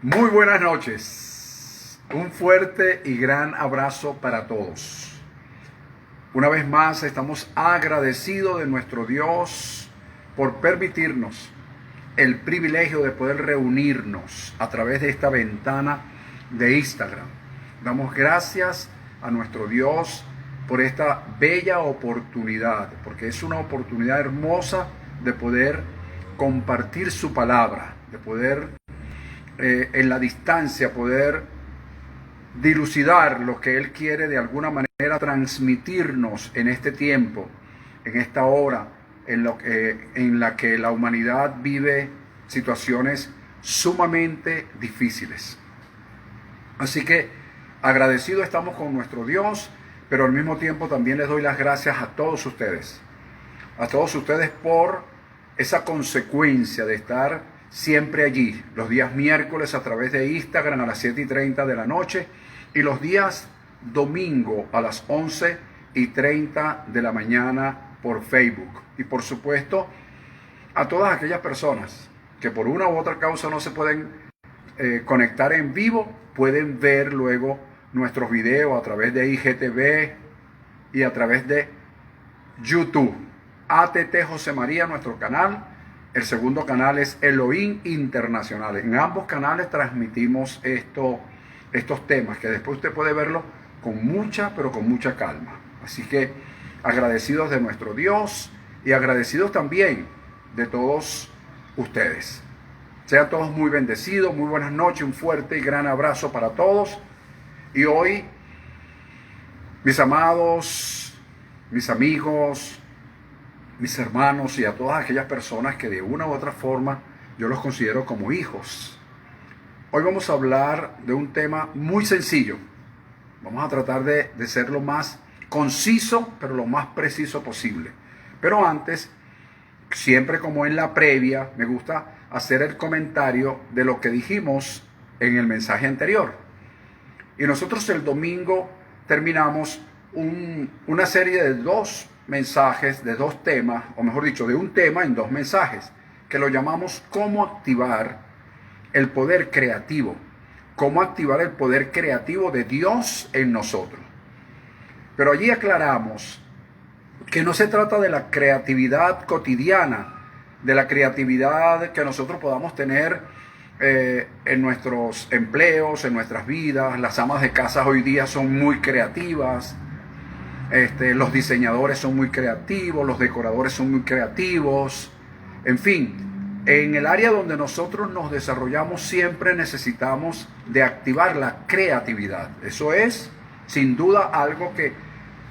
Muy buenas noches. Un fuerte y gran abrazo para todos. Una vez más estamos agradecidos de nuestro Dios por permitirnos el privilegio de poder reunirnos a través de esta ventana de Instagram. Damos gracias a nuestro Dios por esta bella oportunidad, porque es una oportunidad hermosa de poder compartir su palabra, de poder en la distancia poder dilucidar lo que Él quiere de alguna manera transmitirnos en este tiempo, en esta hora en la que la humanidad vive situaciones sumamente difíciles. Así que agradecidos estamos con nuestro Dios, pero al mismo tiempo también les doy las gracias a todos ustedes por esa consecuencia de estar siempre allí, los días miércoles a través de Instagram a las 7:30 de la noche y los días domingo a las 11:30 de la mañana por Facebook. Y por supuesto, a todas aquellas personas que por una u otra causa no se pueden conectar en vivo, pueden ver luego nuestros videos a través de IGTV y a través de YouTube. ATT José María, nuestro canal. El segundo canal es Elohim Internacional. En ambos canales transmitimos estos temas, que después usted puede verlo con mucha, pero con mucha calma. Así que agradecidos de nuestro Dios y agradecidos también de todos ustedes. Sean todos muy bendecidos, muy buenas noches, un fuerte y gran abrazo para todos. Y hoy, mis amados, mis amigos, mis hermanos y a todas aquellas personas que de una u otra forma yo los considero como hijos. Hoy vamos a hablar de un tema muy sencillo. Vamos a tratar de ser lo más conciso, pero lo más preciso posible. Pero antes, siempre como en la previa, me gusta hacer el comentario de lo que dijimos en el mensaje anterior. Y nosotros el domingo terminamos una serie de dos mensajes, de dos temas, o mejor dicho, de un tema en dos mensajes, que lo llamamos cómo activar el poder creativo, cómo activar el poder creativo de Dios en nosotros. Pero allí aclaramos que no se trata de la creatividad cotidiana, de la creatividad que nosotros podamos tener en nuestros empleos, en nuestras vidas. Las amas de casa hoy día son muy creativas. Los diseñadores son muy creativos, los decoradores son muy creativos. En fin, en el área donde nosotros nos desarrollamos siempre necesitamos de activar la creatividad. Eso es, sin duda, algo que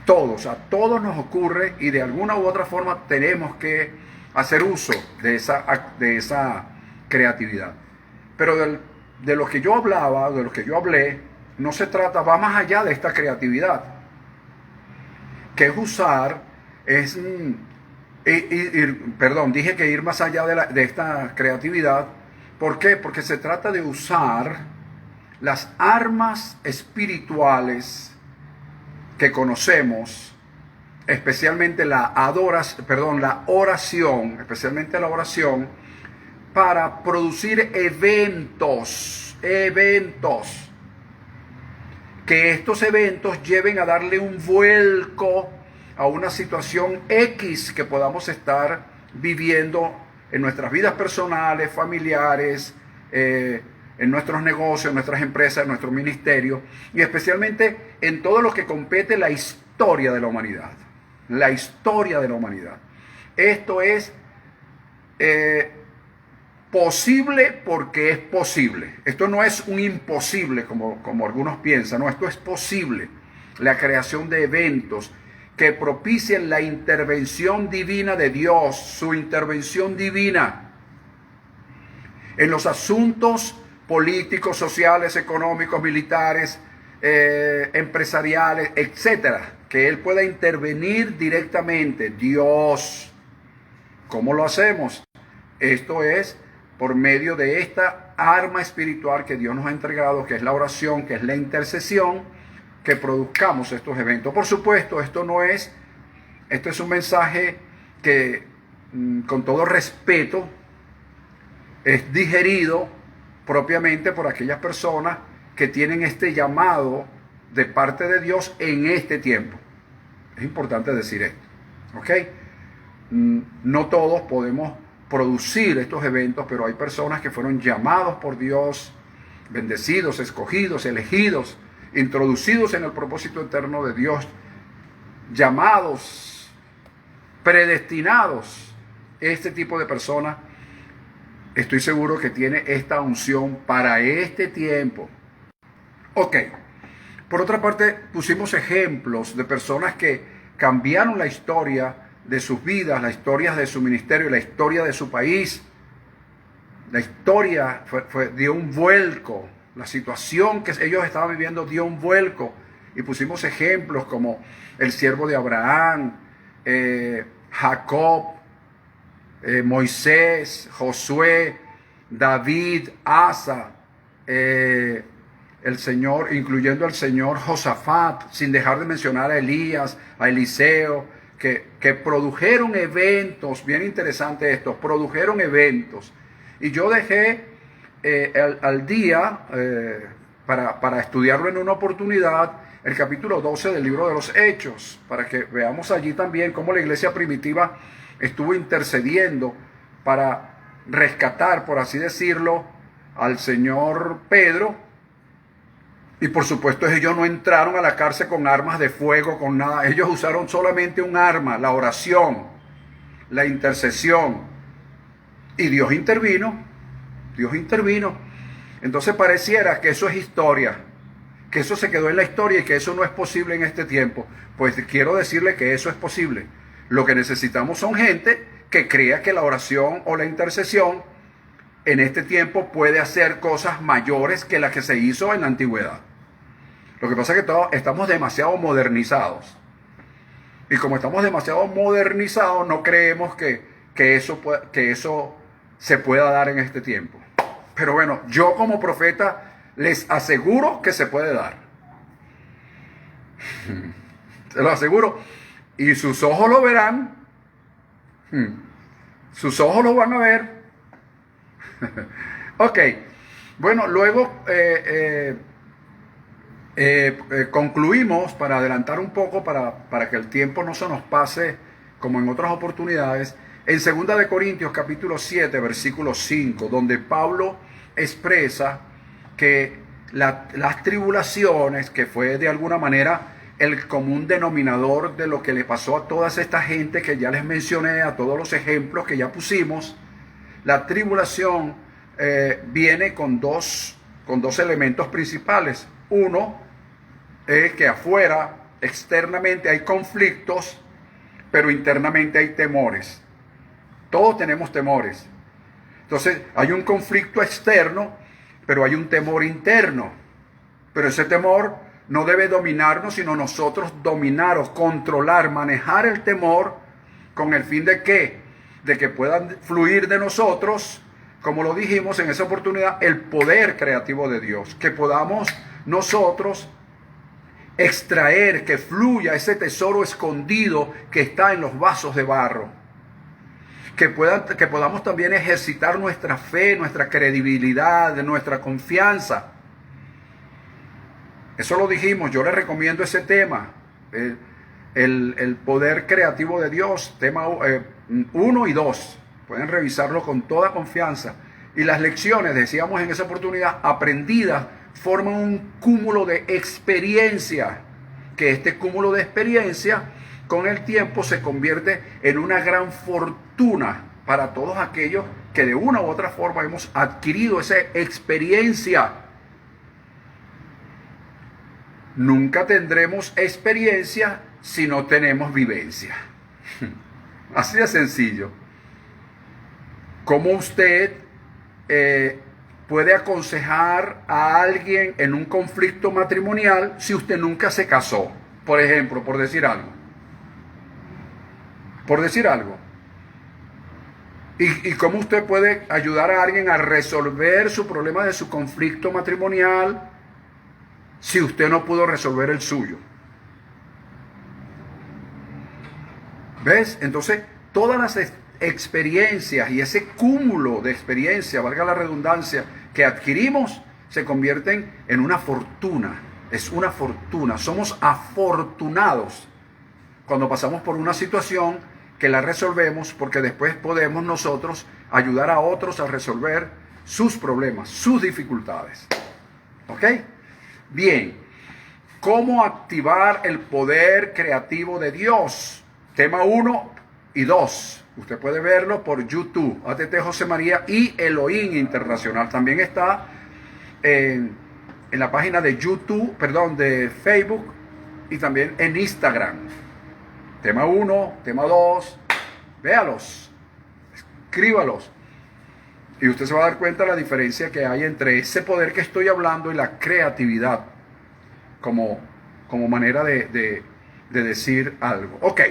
a todos nos ocurre y de alguna u otra forma tenemos que hacer uso de esa creatividad. Pero de lo que yo hablaba, de lo que yo hablé, no se trata, va más allá de esta creatividad. Que es usar, dije que ir más allá de esta creatividad. ¿Por qué? Porque se trata de usar las armas espirituales que conocemos, especialmente la oración, especialmente la oración, para producir eventos. Que estos eventos lleven a darle un vuelco a una situación X que podamos estar viviendo en nuestras vidas personales, familiares, en nuestros negocios, en nuestras empresas, en nuestro ministerio y especialmente en todo lo que compete la historia de la humanidad. La historia de la humanidad. Esto es posible porque es posible. Esto no es un imposible como algunos piensan. No, esto es posible. La creación de eventos que propicien la intervención divina de Dios, su intervención divina en los asuntos políticos, sociales, económicos, militares, empresariales, etcétera. Que Él pueda intervenir directamente. Dios. ¿Cómo lo hacemos? Esto es por medio de esta arma espiritual que Dios nos ha entregado, que es la oración, que es la intercesión, que produzcamos estos eventos. Por supuesto, esto es un mensaje que, con todo respeto, es digerido propiamente por aquellas personas que tienen este llamado de parte de Dios en este tiempo. Es importante decir esto, ¿ok? No todos podemos producir estos eventos, pero hay personas que fueron llamados por Dios, bendecidos, escogidos, elegidos, introducidos en el propósito eterno de Dios, llamados, predestinados. Este tipo de personas, estoy seguro que tiene esta unción para este tiempo. Ok. Por otra parte, pusimos ejemplos de personas que cambiaron la historia de sus vidas, la historia de su ministerio, la historia de su país. La historia dio un vuelco. La situación que ellos estaban viviendo dio un vuelco. Y pusimos ejemplos como el siervo de Abraham, Jacob, Moisés, Josué, David, Asa, el Señor, incluyendo al Señor Josafat, sin dejar de mencionar a Elías, a Eliseo, que produjeron eventos, bien interesante esto, produjeron eventos. Y yo dejé al día, para estudiarlo en una oportunidad, el capítulo 12 del libro de los Hechos, para que veamos allí también cómo la iglesia primitiva estuvo intercediendo para rescatar, por así decirlo, al señor Pedro. Y por supuesto ellos no entraron a la cárcel con armas de fuego, con nada. Ellos usaron solamente un arma, la oración, la intercesión. Y Dios intervino. Dios intervino. Entonces pareciera que eso es historia, que eso se quedó en la historia y que eso no es posible en este tiempo. Pues quiero decirle que eso es posible. Lo que necesitamos son gente que crea que la oración o la intercesión en este tiempo puede hacer cosas mayores que las que se hizo en la antigüedad. Lo que pasa es que todos estamos demasiado modernizados. Y como estamos demasiado modernizados, no creemos que eso se pueda dar en este tiempo. Pero bueno, yo como profeta les aseguro que se puede dar. Se lo aseguro. Y sus ojos lo verán. Sus ojos lo van a ver. Ok. Bueno, luego concluimos, para adelantar un poco, para que el tiempo no se nos pase como en otras oportunidades, en 2 de Corintios capítulo 7, versículo 5, donde Pablo expresa que las tribulaciones, que fue de alguna manera el común denominador de lo que le pasó a toda esta gente que ya les mencioné, a todos los ejemplos que ya pusimos, la tribulación viene con dos elementos principales. Uno es que afuera, externamente hay conflictos, pero internamente hay temores. Todos tenemos temores. Entonces hay un conflicto externo, pero hay un temor interno. Pero ese temor no debe dominarnos, sino nosotros dominar o controlar, manejar el temor, con el fin de ¿qué? De que puedan fluir de nosotros, como lo dijimos en esa oportunidad, el poder creativo de Dios. Que podamos nosotros extraer, que fluya ese tesoro escondido que está en los vasos de barro. Que podamos también ejercitar nuestra fe, nuestra credibilidad, nuestra confianza. Eso lo dijimos, yo les recomiendo ese tema, el poder creativo de Dios, tema 1 y 2. Pueden revisarlo con toda confianza. Y las lecciones, decíamos en esa oportunidad, aprendidas, forman un cúmulo de experiencia, que este cúmulo de experiencia con el tiempo se convierte en una gran fortuna para todos aquellos que de una u otra forma hemos adquirido esa experiencia. Nunca tendremos experiencia si no tenemos vivencia. Así de sencillo. ¿Cómo usted puede aconsejar a alguien en un conflicto matrimonial si usted nunca se casó? Por ejemplo, por decir algo. Por decir algo. ¿Y cómo usted puede ayudar a alguien a resolver su problema de su conflicto matrimonial si usted no pudo resolver el suyo? ¿Ves? Entonces, todas las experiencias y ese cúmulo de experiencia, valga la redundancia, que adquirimos, se convierten en una fortuna. Es una fortuna. Somos afortunados cuando pasamos por una situación que la resolvemos, porque después podemos nosotros ayudar a otros a resolver sus problemas, sus dificultades. ¿Ok? Bien. ¿Cómo activar el poder creativo de Dios? Tema 1 y 2. Usted puede verlo por YouTube, ATT José María y Elohim Internacional. También está en la página de YouTube, perdón, de Facebook y también en Instagram. Tema 1, tema 2, véalos, escríbalos. Y usted se va a dar cuenta de la diferencia que hay entre ese poder que estoy hablando y la creatividad como manera de decir algo. Ok.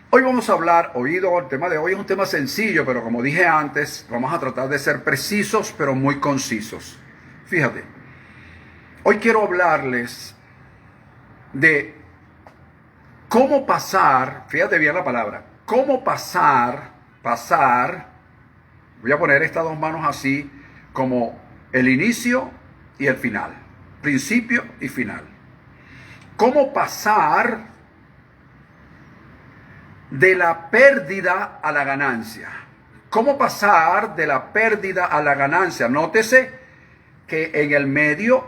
Hoy vamos a hablar, el tema de hoy es un tema sencillo, pero como dije antes, vamos a tratar de ser precisos, pero muy concisos. Fíjate, hoy quiero hablarles de cómo pasar, fíjate bien la palabra, cómo pasar, voy a poner estas dos manos así, como el inicio y el final, principio y final. Cómo pasar de la pérdida a la ganancia. ¿Cómo pasar de la pérdida a la ganancia? Nótese que en el medio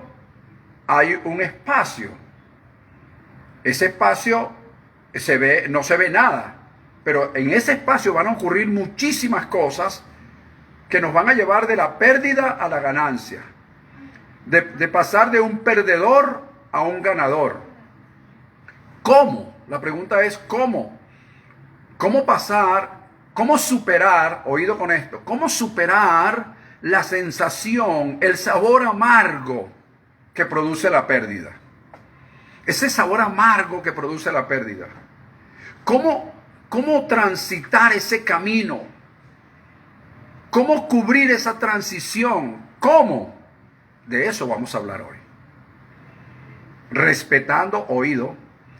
hay un espacio. Ese espacio no se ve nada, pero en ese espacio van a ocurrir muchísimas cosas que nos van a llevar de la pérdida a la ganancia. De pasar de un perdedor a un ganador. ¿Cómo? La pregunta es ¿cómo? ¿Cómo pasar, cómo superar, oído con esto, cómo superar la sensación, el sabor amargo que produce la pérdida? Ese sabor amargo que produce la pérdida. ¿Cómo transitar ese camino? ¿Cómo cubrir esa transición? ¿Cómo? De eso vamos a hablar hoy. Respetando, oído,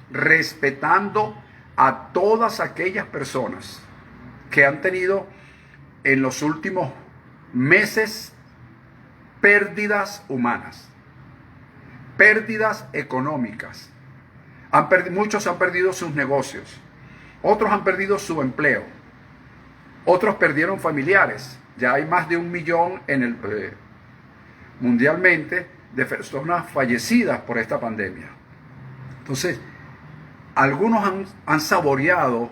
respetando a todas aquellas personas que han tenido en los últimos meses pérdidas humanas, pérdidas económicas. Muchos han perdido sus negocios, otros han perdido su empleo, otros perdieron familiares. Ya hay más de 1 millón mundialmente de personas fallecidas por esta pandemia. Entonces, algunos han saboreado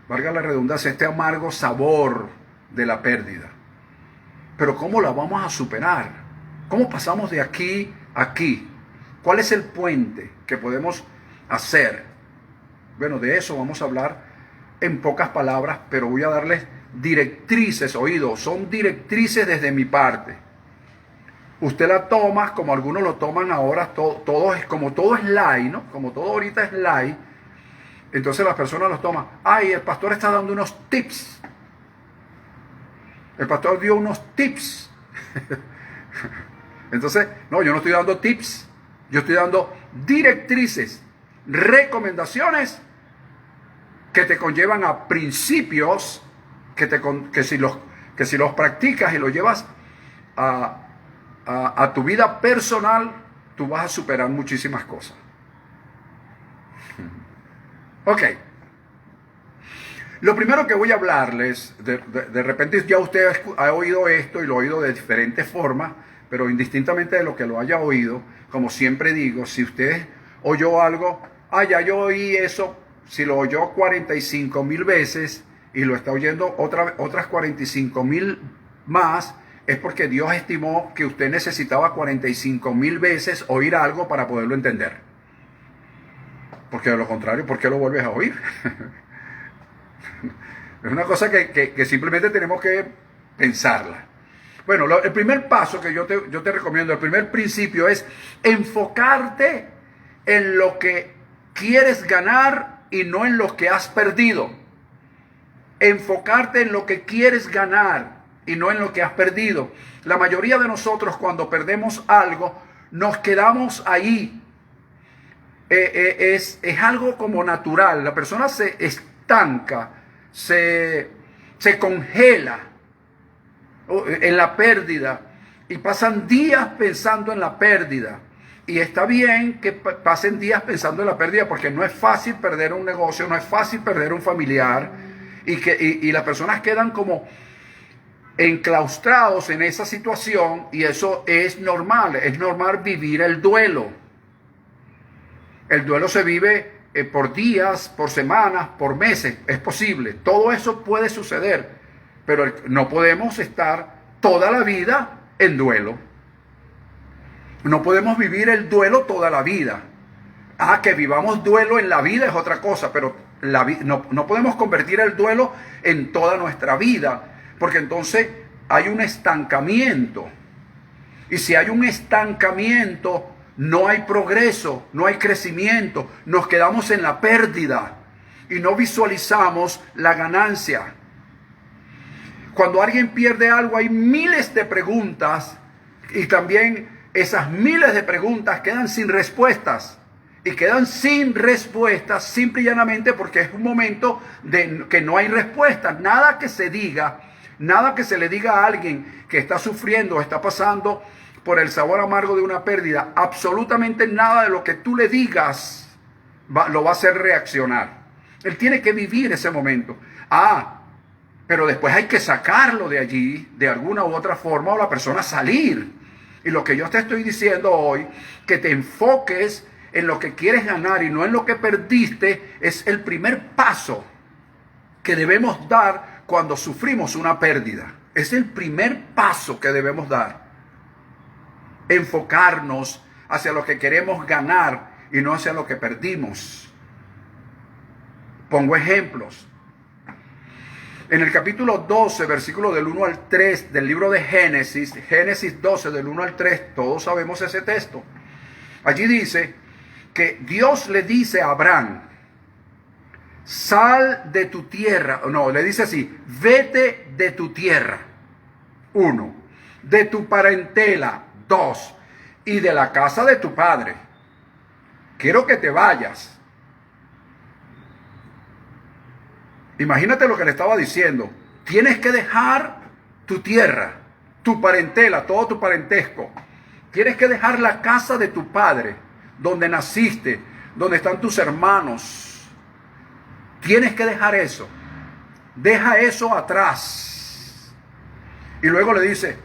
valga la redundancia, este amargo sabor de la pérdida. Pero ¿cómo la vamos a superar? ¿Cómo pasamos de aquí a aquí? ¿Cuál es el puente que podemos hacer? Bueno, de eso vamos a hablar en pocas palabras, pero voy a darles directrices, oídos, son directrices desde mi parte. Usted la toma como algunos lo toman ahora, como todo es light, ¿no? Como todo ahorita es light, entonces las personas los toman. Ay, el pastor está dando unos tips. El pastor dio unos tips. Entonces, no, yo no estoy dando tips. Yo estoy dando directrices, recomendaciones que te conllevan a principios que si los practicas y los llevas a tu vida personal, tú vas a superar muchísimas cosas. Ok. Lo primero que voy a hablarles, de repente ya usted ha oído esto y lo ha oído de diferentes formas, pero indistintamente de lo que lo haya oído, como siempre digo, si usted oyó algo, ya yo oí eso, si lo oyó 45,000 veces y lo está oyendo otras 45,000 más, es porque Dios estimó que usted necesitaba 45,000 veces oír algo para poderlo entender. Porque de lo contrario, ¿por qué lo vuelves a oír? Es una cosa que simplemente tenemos que pensarla. Bueno, el primer paso que yo te recomiendo, el primer principio es enfocarte en lo que quieres ganar y no en lo que has perdido. Enfocarte en lo que quieres ganar y no en lo que has perdido. La mayoría de nosotros cuando perdemos algo nos quedamos ahí. Es algo como natural. La persona estanca, se congela en la pérdida y pasan días pensando en la pérdida. Y está bien que pasen días pensando en la pérdida, porque no es fácil perder un negocio, no es fácil perder un familiar, y las personas quedan como enclaustrados en esa situación, y eso es normal vivir el duelo. El duelo se vive por días, por semanas, por meses, es posible, todo eso puede suceder, pero no podemos estar toda la vida en duelo. No podemos vivir el duelo toda la vida. Que vivamos duelo en la vida es otra cosa, pero no podemos convertir el duelo en toda nuestra vida, porque entonces hay un estancamiento. Y si hay un estancamiento, no hay progreso, no hay crecimiento, nos quedamos en la pérdida y no visualizamos la ganancia. Cuando alguien pierde algo, hay miles de preguntas, y también esas miles de preguntas quedan sin respuestas. Y quedan sin respuestas simple y llanamente porque es un momento de que no hay respuestas. Nada que se diga, nada que se le diga a alguien que está sufriendo o está pasando por el sabor amargo de una pérdida, absolutamente nada de lo que tú le digas lo va a hacer reaccionar. Él tiene que vivir ese momento. Pero después hay que sacarlo de allí de alguna u otra forma, o la persona salir. Y lo que yo te estoy diciendo hoy, que te enfoques en lo que quieres ganar y no en lo que perdiste, es el primer paso que debemos dar cuando sufrimos una pérdida. Es el primer paso que debemos dar. Enfocarnos hacia lo que queremos ganar y no hacia lo que perdimos. Pongo ejemplos. En el capítulo 12, versículo del 1 al 3 del libro de Génesis, Génesis 12 del 1 al 3, todos sabemos ese texto. Allí dice que Dios le dice a Abraham: sal de tu tierra. No, le dice así: vete de tu tierra. 1. De tu parentela. 2. Y de la casa de tu padre. Quiero que te vayas. Imagínate lo que le estaba diciendo. Tienes que dejar tu tierra, tu parentela, todo tu parentesco. Tienes que dejar la casa de tu padre, donde naciste, donde están tus hermanos. Tienes que dejar eso. Deja eso atrás. Y luego le dice: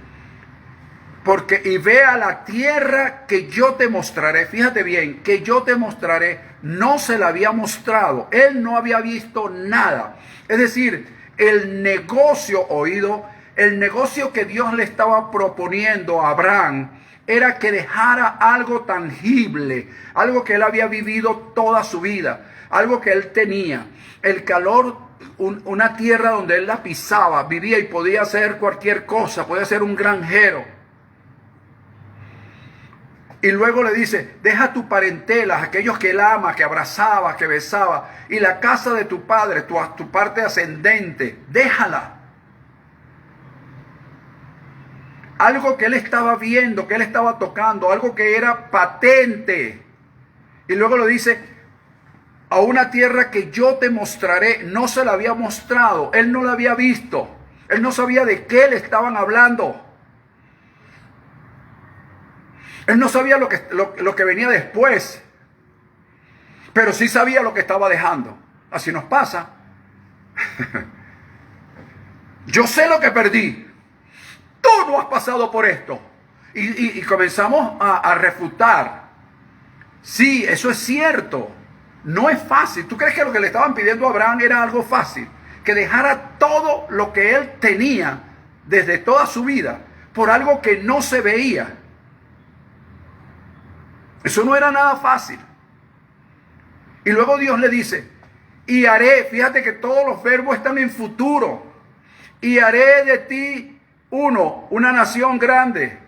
y ve a la tierra que yo te mostraré. Fíjate bien, que yo te mostraré. No se la había mostrado. Él no había visto nada. Es decir, el negocio que Dios le estaba proponiendo a Abraham era que dejara algo tangible, algo que él había vivido toda su vida, algo que él tenía. El calor, una tierra donde él la pisaba, vivía y podía hacer cualquier cosa, podía ser un granjero. Y luego le dice: deja tu parentela, aquellos que él ama, que abrazaba, que besaba, y la casa de tu padre, tu parte ascendente, déjala. Algo que él estaba viendo, que él estaba tocando, algo que era patente. Y luego le dice: a una tierra que yo te mostraré. No se la había mostrado, él no la había visto, él no sabía de qué le estaban hablando. Él no sabía lo que venía después, pero sí sabía lo que estaba dejando. Así nos pasa. Yo sé lo que perdí. Tú no has pasado por esto. Y comenzamos a refutar. Sí, eso es cierto. No es fácil. ¿Tú crees que lo que le estaban pidiendo a Abraham era algo fácil? Que dejara todo lo que él tenía desde toda su vida por algo que no se veía. Eso no era nada fácil. Y luego Dios le dice: y haré, fíjate que todos los verbos están en futuro. Y haré de ti, 1, una nación grande.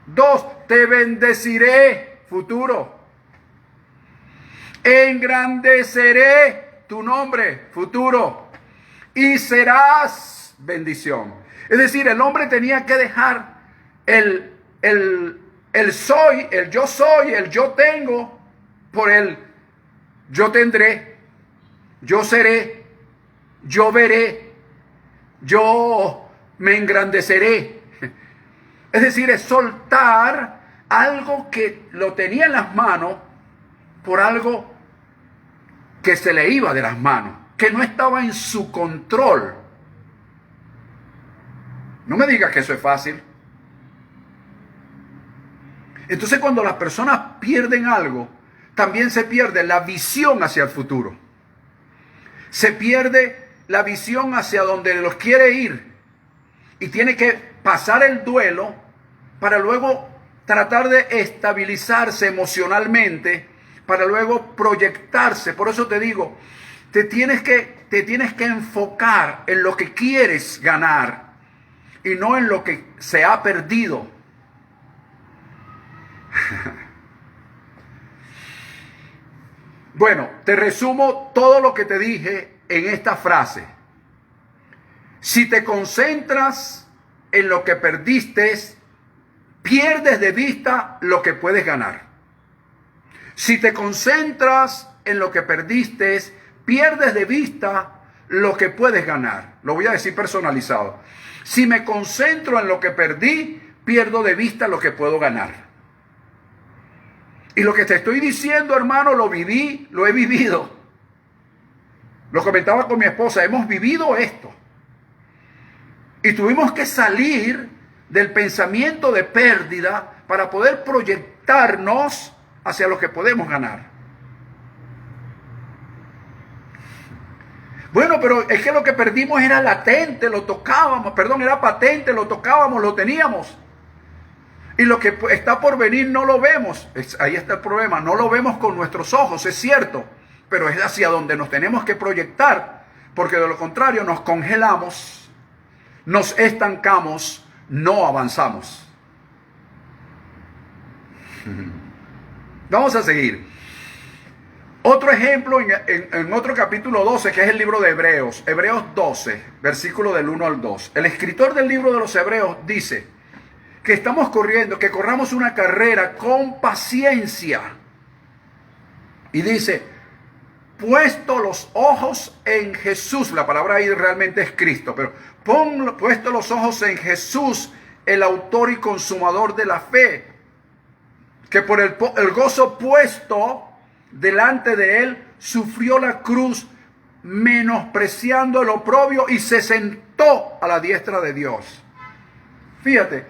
2, te bendeciré, futuro. Engrandeceré tu nombre, futuro. Y serás bendición. Es decir, el hombre tenía que dejar el soy, el yo soy, el yo tengo, por el yo tendré. yo seré, yo veré, yo me engrandeceré. Es decir, es soltar algo que lo tenía en las manos por algo que se le iba de las manos, que no estaba en su control. No me digas que eso es fácil. Entonces, cuando las personas pierden algo, también se pierde la visión hacia el futuro. Se pierde la visión hacia donde los quiere ir. Y tiene que pasar el duelo para luego tratar de estabilizarse emocionalmente, para luego proyectarse. Por eso te digo, te tienes que enfocar en lo que quieres ganar y no en lo que se ha perdido. Bueno, te resumo todo lo que te dije en esta frase. Si te concentras en lo que perdiste, pierdes de vista lo que puedes ganar. Si te concentras en lo que perdiste, pierdes de vista lo que puedes ganar. Lo voy a decir personalizado. Si me concentro en lo que perdí, pierdo de vista lo que puedo ganar. Y lo que te estoy diciendo, hermano, lo viví, lo he vivido. Lo comentaba con mi esposa, hemos vivido esto. Y tuvimos que salir del pensamiento de pérdida para poder proyectarnos hacia lo que podemos ganar. Bueno, pero es que lo que perdimos era latente, lo tocábamos, era patente, lo tocábamos, lo teníamos. Y lo que está por venir no lo vemos. Ahí está el problema, no lo vemos con nuestros ojos, es cierto, pero es hacia donde nos tenemos que proyectar, porque de lo contrario nos congelamos, nos estancamos, no avanzamos. Vamos a seguir. Otro ejemplo en otro capítulo 12, que es el libro de Hebreos. Hebreos 12, versículo del 1 al 2. El escritor del libro de los Hebreos dice que estamos corriendo, que corramos una carrera con paciencia. Y dice, puesto los ojos en Jesús. La palabra ahí realmente es Cristo, pero puesto los ojos en Jesús, el autor y consumador de la fe, que por el gozo puesto delante de él, sufrió la cruz, menospreciando el oprobio, y se sentó a la diestra de Dios. Fíjate,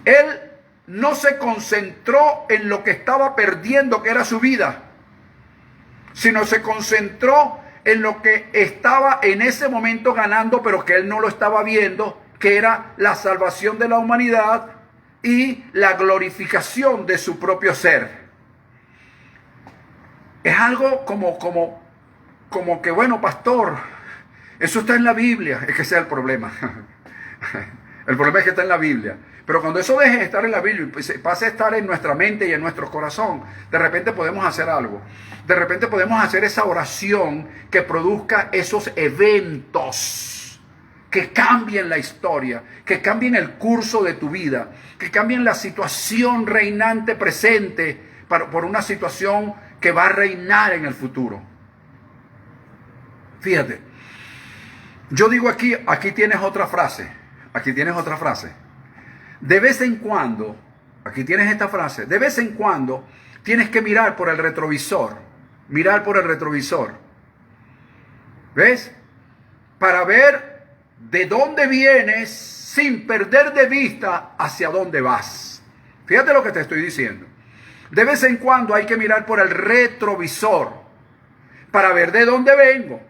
él no se concentró en lo que estaba perdiendo, que era su vida, sino se concentró en lo que estaba en ese momento ganando, pero que él no lo estaba viendo, que era la salvación de la humanidad y la glorificación de su propio ser. Es algo como que, bueno, pastor, eso está en la Biblia. Es que ese es el problema. El problema es que está en la Biblia. Pero cuando eso deje de estar en la Biblia y pase a estar en nuestra mente y en nuestro corazón, de repente podemos hacer algo. De repente podemos hacer esa oración que produzca esos eventos que cambien la historia, que cambien el curso de tu vida, que cambien la situación reinante presente por una situación que va a reinar en el futuro. Fíjate, yo digo aquí tienes otra frase. Aquí tienes otra frase. De vez en cuando, aquí tienes esta frase, de vez en cuando tienes que mirar por el retrovisor. Mirar por el retrovisor. ¿Ves? Para ver de dónde vienes sin perder de vista hacia dónde vas. Fíjate lo que te estoy diciendo. De vez en cuando hay que mirar por el retrovisor para ver de dónde vengo,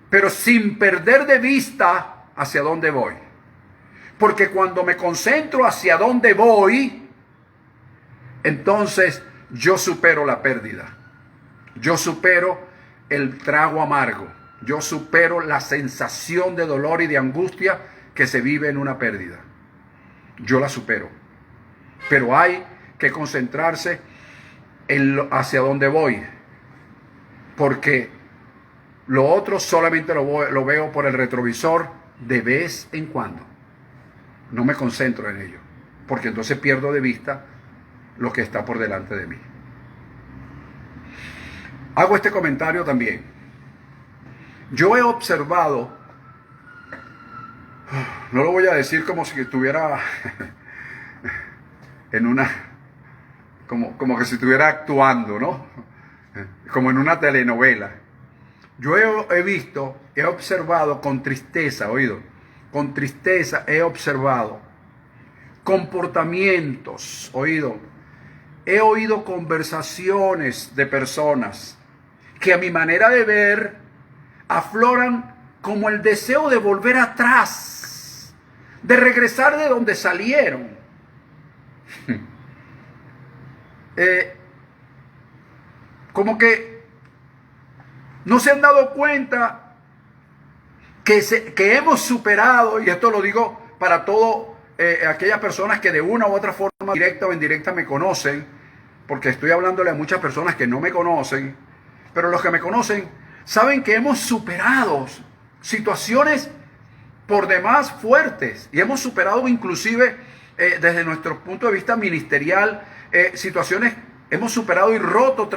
pero sin perder de vista hacia dónde voy. Porque cuando me concentro hacia dónde voy, entonces yo supero la pérdida. Yo supero el trago amargo. Yo supero la sensación de dolor y de angustia que se vive en una pérdida. Yo la supero. Pero hay que concentrarse hacia dónde voy. Porque lo otro solamente lo veo por el retrovisor de vez en cuando. No me concentro en ello, porque entonces pierdo de vista lo que está por delante de mí. Hago este comentario también. Yo he observado, no lo voy a decir como si estuviera en una, como que si estuviera actuando, ¿no? Como en una telenovela. Yo he observado con tristeza, con tristeza he observado comportamientos, he oído conversaciones de personas que a mi manera de ver afloran como el deseo de volver atrás, de regresar de donde salieron. Como que no se han dado cuenta que hemos superado, y esto lo digo para todas aquellas personas que de una u otra forma, directa o indirecta, me conocen, porque estoy hablándole a muchas personas que no me conocen, pero los que me conocen saben que hemos superado situaciones por demás fuertes, y hemos superado inclusive desde nuestro punto de vista ministerial situaciones, hemos superado y roto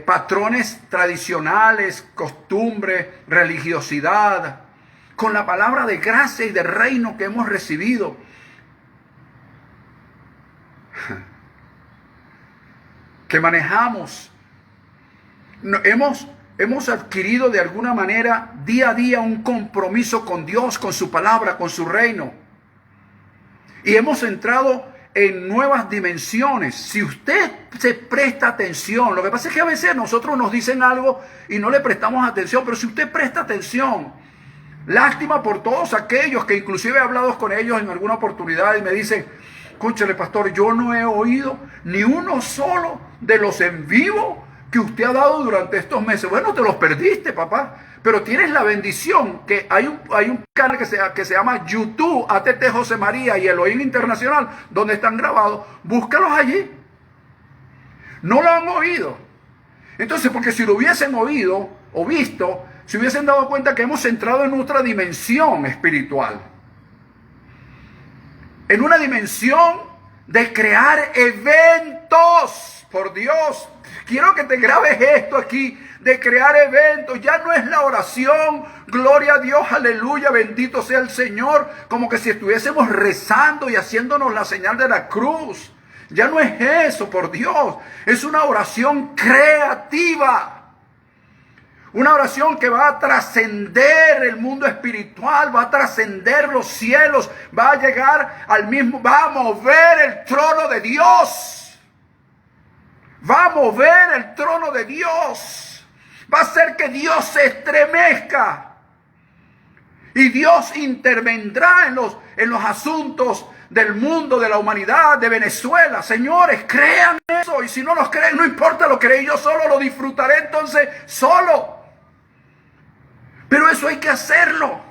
patrones tradicionales, costumbres, religiosidad, con la palabra de gracia y de reino que hemos recibido. Que manejamos. Hemos adquirido de alguna manera día a día un compromiso con Dios, con su palabra, con su reino. Y hemos entrado en nuevas dimensiones. Si usted se presta atención, lo que pasa es que a veces a nosotros nos dicen algo y no le prestamos atención, pero si usted presta atención, lástima por todos aquellos que inclusive he hablado con ellos en alguna oportunidad y me dicen, escúchale pastor, yo no he oído ni uno solo de los en vivo que usted ha dado durante estos meses. Bueno, te los perdiste, papá. Pero tienes la bendición que hay un canal que se llama YouTube, ATT José María y Elohim Internacional, donde están grabados. Búscalos allí. No lo han oído. Entonces, porque si lo hubiesen oído o visto, se hubiesen dado cuenta que hemos entrado en otra dimensión espiritual. En una dimensión de crear eventos. Por Dios, quiero que te grabes esto aquí, de crear eventos. Ya no es la oración, gloria a Dios, aleluya, bendito sea el Señor, como que si estuviésemos rezando y haciéndonos la señal de la cruz. Ya no es eso, por Dios. Es una oración creativa. Una oración que va a trascender el mundo espiritual, va a trascender los cielos, va a llegar al mismo, va a mover el trono de Dios. Va a mover el trono de Dios. Va a hacer que Dios se estremezca. Y Dios intervendrá en los asuntos del mundo, de la humanidad, de Venezuela. Señores, crean eso. Y si no los creen, no importa, lo creí yo solo, lo disfrutaré entonces solo. Pero eso hay que hacerlo.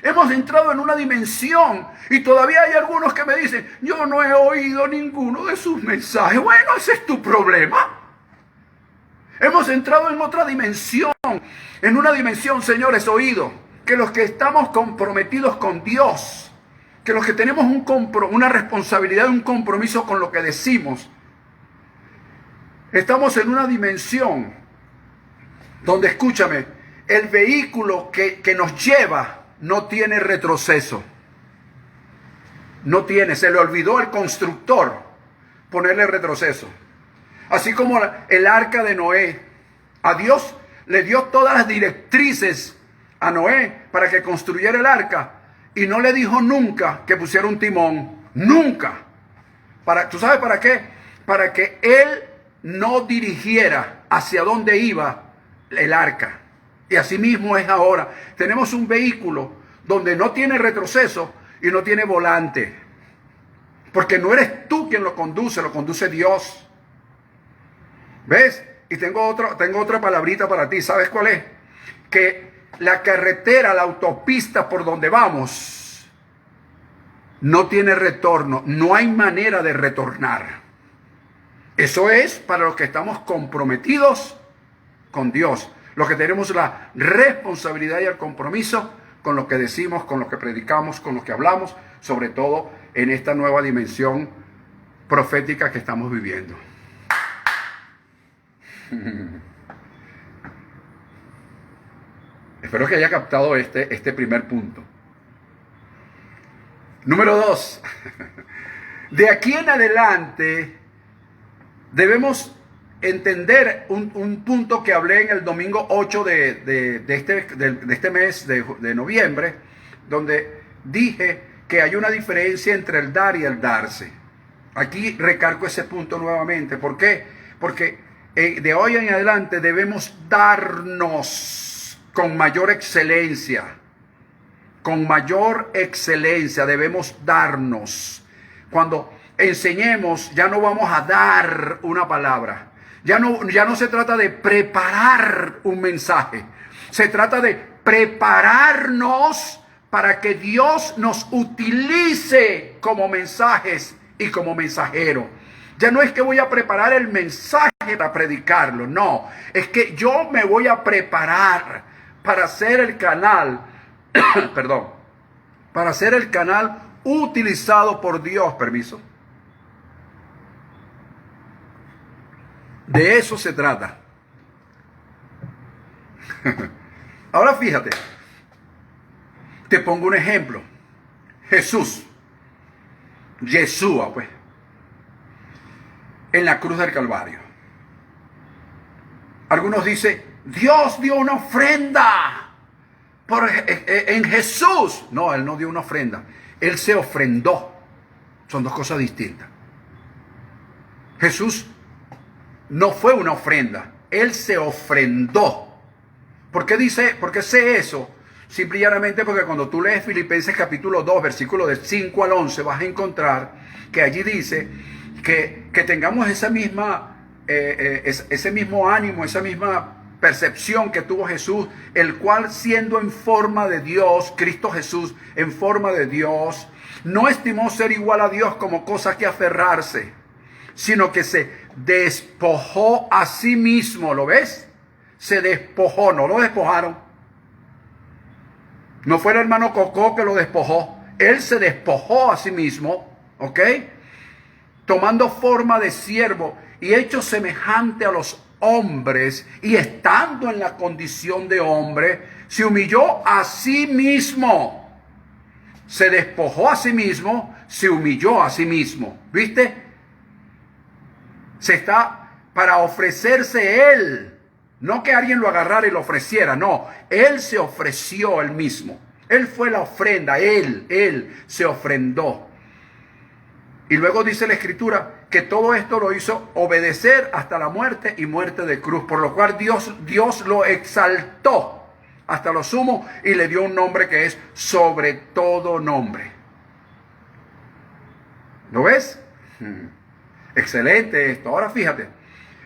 Hemos entrado en una dimensión y todavía hay algunos que me dicen, yo no he oído ninguno de sus mensajes. Bueno, ese es tu problema. Hemos entrado en otra dimensión, en una dimensión, señores, oído, que los que estamos comprometidos con Dios, que los que tenemos una responsabilidad, un compromiso con lo que decimos, estamos en una dimensión donde, escúchame, el vehículo que nos lleva no tiene retroceso. No tiene, se le olvidó al constructor ponerle retroceso. Así como el arca de Noé. A Dios le dio todas las directrices a Noé para que construyera el arca. Y no le dijo nunca que pusiera un timón. Nunca. ¿Tú sabes para qué? Para que él no dirigiera hacia dónde iba el arca. Y así mismo es ahora. Tenemos un vehículo donde no tiene retroceso y no tiene volante. Porque no eres tú quien lo conduce Dios. ¿Ves? Y tengo otra palabrita para ti. ¿Sabes cuál es? Que la carretera, la autopista por donde vamos, no tiene retorno. No hay manera de retornar. Eso es para los que estamos comprometidos con Dios. Los que tenemos la responsabilidad y el compromiso con lo que decimos, con lo que predicamos, con lo que hablamos, sobre todo en esta nueva dimensión profética que estamos viviendo. Espero que haya captado este primer punto. Número 2. De aquí en adelante debemos entender un punto que hablé en el domingo 8 de este mes de noviembre, donde dije que hay una diferencia entre el dar y el darse. Aquí recargo ese punto nuevamente. ¿Por qué? Porque de hoy en adelante debemos darnos con mayor excelencia. Con mayor excelencia debemos darnos. Cuando enseñemos, ya no vamos a dar una palabra. Ya no se trata de preparar un mensaje. Se trata de prepararnos para que Dios nos utilice como mensajes y como mensajero. Ya no es que voy a preparar el mensaje para predicarlo. No, es que yo me voy a preparar para ser el canal, perdón, para ser el canal utilizado por Dios. Permiso. De eso se trata. Ahora fíjate, te pongo un ejemplo. Jesús, Yeshua, pues, en la cruz del Calvario. Algunos dicen, Dios dio una ofrenda en Jesús. No, Él no dio una ofrenda. Él se ofrendó. Son dos cosas distintas. Jesús no fue una ofrenda. Él se ofrendó. ¿Por qué sé eso? Simple y llanamente porque cuando tú lees Filipenses capítulo 2, versículos del 5 al 11, vas a encontrar que allí dice que tengamos ese mismo ánimo, esa misma percepción que tuvo Jesús, el cual siendo en forma de Dios, Cristo Jesús en forma de Dios, no estimó ser igual a Dios como cosa que aferrarse, sino que se despojó a sí mismo. ¿Lo ves? Se despojó, no lo despojaron. No fue el hermano Cocó que lo despojó. Él se despojó a sí mismo, ¿ok? Tomando forma de siervo y hecho semejante a los hombres, y estando en la condición de hombre, se humilló a sí mismo. Se despojó a sí mismo, se humilló a sí mismo. ¿Viste? Se está para ofrecerse él. No que alguien lo agarrara y lo ofreciera, no. Él se ofreció él mismo. Él fue la ofrenda, él se ofrendó. Y luego dice la Escritura que todo esto lo hizo obedecer hasta la muerte y muerte de cruz. Por lo cual Dios lo exaltó hasta lo sumo y le dio un nombre que es sobre todo nombre. ¿Lo ves? Excelente esto. Ahora fíjate,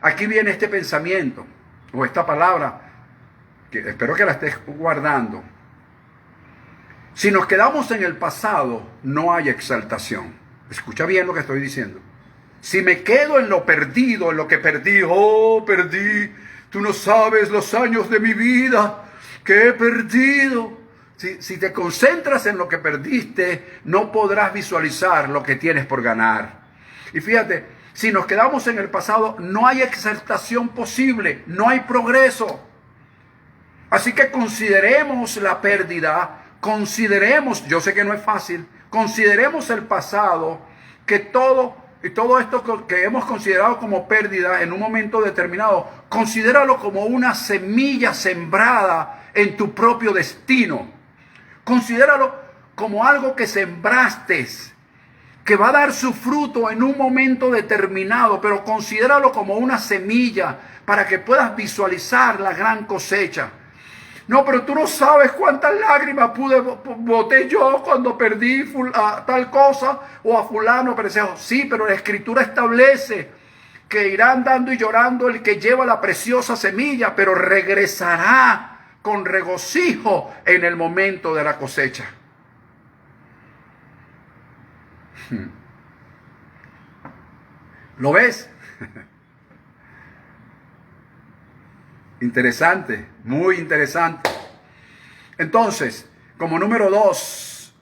aquí viene este pensamiento o esta palabra que espero que la estés guardando. Si nos quedamos en el pasado, no hay exaltación. Escucha bien lo que estoy diciendo. Si me quedo en lo perdido, en lo que perdí, perdí, tú no sabes los años de mi vida que he perdido. Si te concentras en lo que perdiste, no podrás visualizar lo que tienes por ganar. Y fíjate, si nos quedamos en el pasado, no hay exaltación posible, no hay progreso. Así que consideremos la pérdida, yo sé que no es fácil, consideremos el pasado, que todo esto que hemos considerado como pérdida en un momento determinado, considéralo como una semilla sembrada en tu propio destino. Considéralo como algo que sembraste, que va a dar su fruto en un momento determinado, pero considéralo como una semilla para que puedas visualizar la gran cosecha. No, pero tú no sabes cuántas lágrimas boté yo cuando perdí tal cosa o a fulano. Pero sí, pero la Escritura establece que irá andando y llorando el que lleva la preciosa semilla, pero regresará con regocijo en el momento de la cosecha. ¿Lo ves? Interesante, muy interesante. Entonces, como número 2,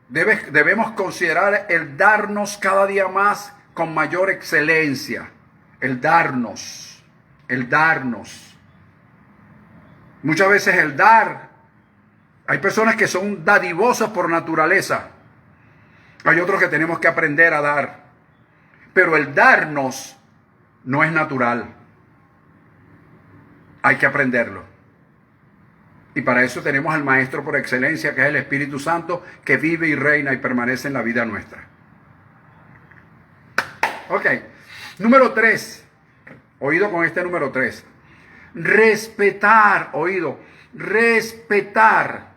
debemos considerar el darnos cada día más con mayor excelencia. El darnos. el darnos. Muchas veces el dar, hay personas que son dadivosas por naturaleza. Hay otros que tenemos que aprender a dar. Pero el darnos no es natural. Hay que aprenderlo. Y para eso tenemos al Maestro por excelencia, que es el Espíritu Santo, que vive y reina y permanece en la vida nuestra. Ok. Número 3. Oído con este número 3. Respetar, oído. Respetar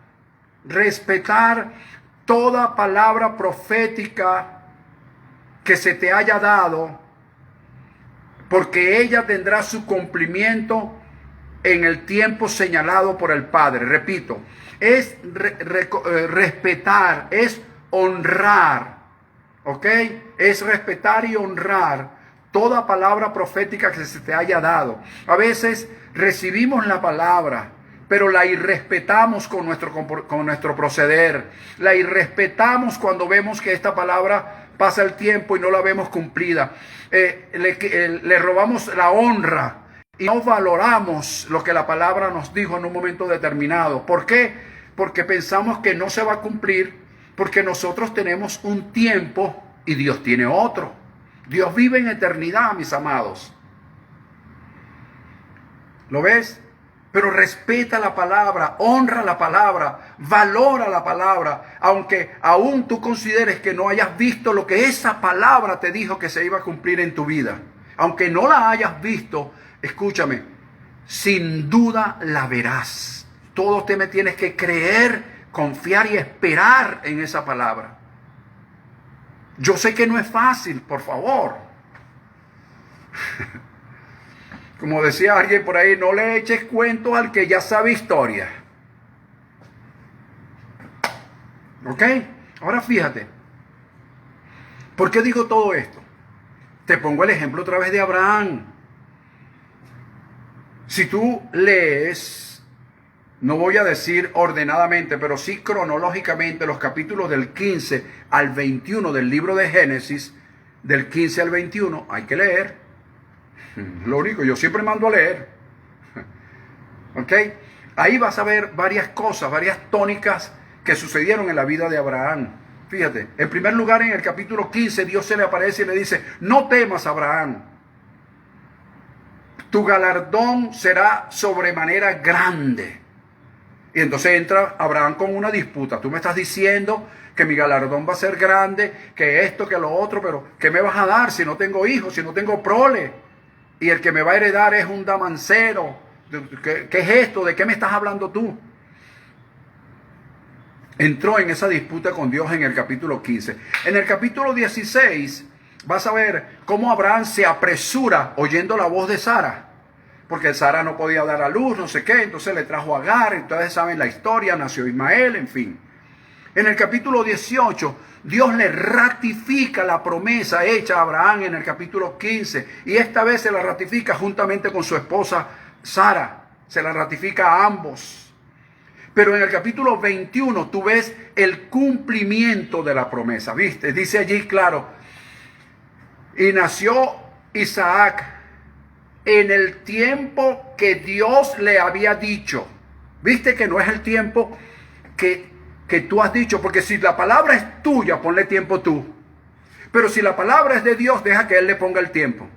toda palabra profética que se te haya dado, porque ella tendrá su cumplimiento en el tiempo señalado por el Padre. Repito, es respetar, es honrar, ¿ok? Es respetar y honrar toda palabra profética que se te haya dado. A veces recibimos la palabra, pero la irrespetamos con nuestro proceder. La irrespetamos cuando vemos que esta palabra pasa el tiempo y no la vemos cumplida. Le robamos la honra y no valoramos lo que la palabra nos dijo en un momento determinado. ¿Por qué? Porque pensamos que no se va a cumplir, porque nosotros tenemos un tiempo y Dios tiene otro. Dios vive en eternidad, mis amados. ¿Lo ves? Pero respeta la palabra, honra la palabra, valora la palabra, aunque aún tú consideres que no hayas visto lo que esa palabra te dijo que se iba a cumplir en tu vida. Aunque no la hayas visto, escúchame, sin duda la verás. Todo te me tienes que creer, confiar y esperar en esa palabra. Yo sé que no es fácil, por favor. Como decía alguien por ahí, no le eches cuentos al que ya sabe historia. ¿Ok? Ahora fíjate. ¿Por qué digo todo esto? Te pongo el ejemplo otra vez de Abraham. Si tú lees, no voy a decir ordenadamente, pero sí cronológicamente los capítulos del 15 al 21 del libro de Génesis, del 15 al 21, hay que leer. Lo único, yo siempre mando a leer. ¿Ok? Ahí vas a ver varias cosas, varias tónicas que sucedieron en la vida de Abraham. Fíjate, en primer lugar, en el capítulo 15, Dios se le aparece y le dice: no temas, Abraham. Tu galardón será sobremanera grande. Y entonces entra Abraham con una disputa. Tú me estás diciendo que mi galardón va a ser grande, que esto, que lo otro, pero ¿qué me vas a dar si no tengo hijos, si no tengo prole? Y el que me va a heredar es un damancero. ¿Qué es esto? ¿De qué me estás hablando tú? Entró en esa disputa con Dios en el capítulo 15. En el capítulo 16 vas a ver cómo Abraham se apresura oyendo la voz de Sara. Porque Sara no podía dar a luz, no sé qué. Entonces le trajo a Agar. Entonces saben la historia, nació Ismael, en fin. En el capítulo 18, Dios le ratifica la promesa hecha a Abraham en el capítulo 15. Y esta vez se la ratifica juntamente con su esposa Sara. Se la ratifica a ambos. Pero en el capítulo 21 tú ves el cumplimiento de la promesa. ¿Viste? Dice allí claro. Y nació Isaac en el tiempo que Dios le había dicho. ¿Viste que no es el tiempo que tú has dicho? Porque si la palabra es tuya, ponle tiempo tú. Pero si la palabra es de Dios, deja que Él le ponga el tiempo.